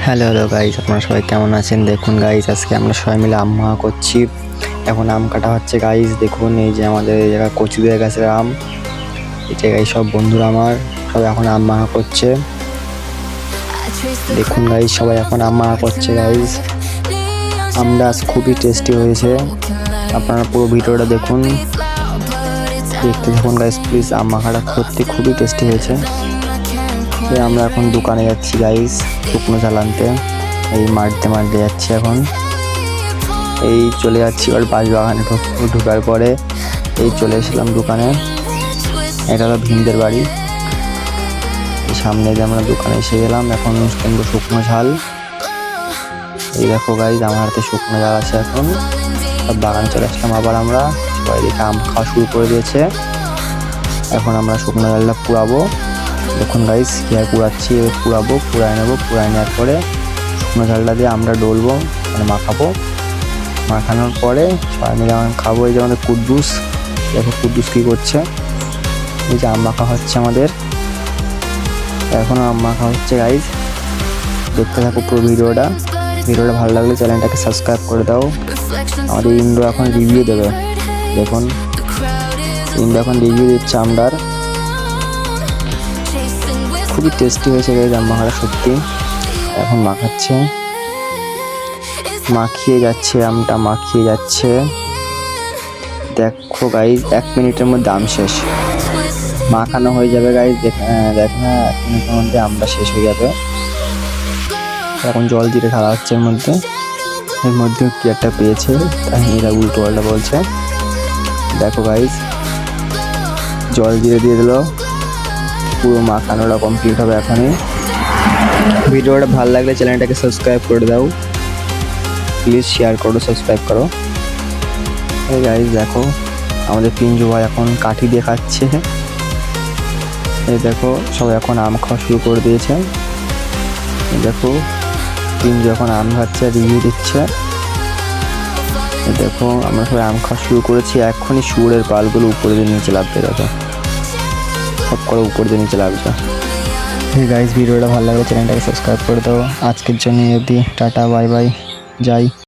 Hello guys, আপনারা সবাই কেমন আছেন? দেখুন গাইস, আজকে আমরা সবাই মিলে আম মাখা করছি। এখন আম কাটা হচ্ছে গাইস। দেখুন এই যে আমাদের এই জায়গায় কচুদের গাছের আম, এই জায়গায় সব বন্ধুরা আমার সবাই এখন আম মাখা করছে। দেখুন গাইস, সবাই এখন আম মাখা করছে গাইস। আমটা খুবই টেস্টি হয়েছে, আপনারা পুরো ভিডিওটা দেখুন, দেখতে থাকুন গাইস প্লিজ। আম মাখাটা সত্যি খুবই টেস্টি হয়েছে। আমরা এখন দোকানে যাচ্ছি গাইস শুকনো ঝাল আনতে। এই মারতে যাচ্ছি এখন, এই চলে যাচ্ছি এবার বাঁশবাগানে ঢোকার পরে এই চলে এসেছিলাম দোকানে। এটা হলো ভিনদের বাড়ি, এই সামনে যে আমরা দোকানে এসে গেলাম। এখন কিনবো শুকনো ঝাল। এই দেখো গাইস, আমার হাতে শুকনো ঝাল আছে। এখন সব বাগানে চলে আসলাম আবার আমরা। সবাই দেখে আম খাওয়া শুরু করে দিয়েছে। এখন আমরা শুকনো ঝালটা পুড়াবো। দেখুন গাইস কীভাবে পুড়াচ্ছি, পুড়ায় নেবো। পুড়ায় নেওয়ার পরে শুকনো ঝালটা দিয়ে আমরা ডলবো, মানে মাখাবো। মাখানোর পরে সবাই মিলে খাবো। এই যে আমাদের কুদ্দুস, দেখো কুদ্দুস কী করছে। এই যে আম মাখা হচ্ছে আমাদের, এখনও আম মাখা হচ্ছে গাইস। দেখতে থাকো পুরো ভিডিওটা ভালো লাগলে চ্যানেলটাকে সাবস্ক্রাইব করে দাও। আমাদের ইন্দ্র এখন রিভিউ দেবে। দেখুন ইন্দ্র এখন রিভিউ দিচ্ছে আমটার। খুবই টেস্টি হয়েছে গাইস আম মাখাটা সত্যি। এখন মাখাচ্ছে, মাখিয়ে যাচ্ছে, আমটা মাখিয়ে যাচ্ছে। দেখো গাইস 1 মিনিটের মধ্যে আম শেষ, মাখানো হয়ে যাবে গাইস। দেখেন 1 মিনিটের মধ্যে আমটা শেষ হয়ে যাবে। এখন জল দিয়ে ঢালা হচ্ছে এর মধ্যে কি একটা পেয়েছে, তাই এরা উল্টো পাল্টা বলছে। দেখো গাইস জল দিয়ে দিল, পুরো মাখানোটা কমপ্লিট হবে এখনই। ভিডিওটা ভালো লাগলে চ্যানেলটাকে সাবস্ক্রাইব করে দাও প্লিজ, শেয়ার করো, সাবস্ক্রাইব করো। এই গাইস দেখো আমাদের পিঞ্জু ভাই এখন কাঠি দিয়ে খাচ্ছে। এই দেখো সবাই এখন আম খাওয়া শুরু করে দিয়েছে। এই দেখো পিঞ্জু এখন আম খাচ্ছে, রিভিউ দিচ্ছে। এই দেখো আমরা সবাই আম খাওয়া শুরু করেছি। এখনই শুয়োরের পালগুলো উপরে দিয়ে নিচে লাফবে, দেখো সব করে উপরে দিয়ে নিচে লাফছে। এই গাইস ভিডিওটা ভালো লাগলে চ্যানেলটাকে সাবস্ক্রাইব করে দাও। আজকের জন্য অবধি, টাটা বাই বাই, যাই।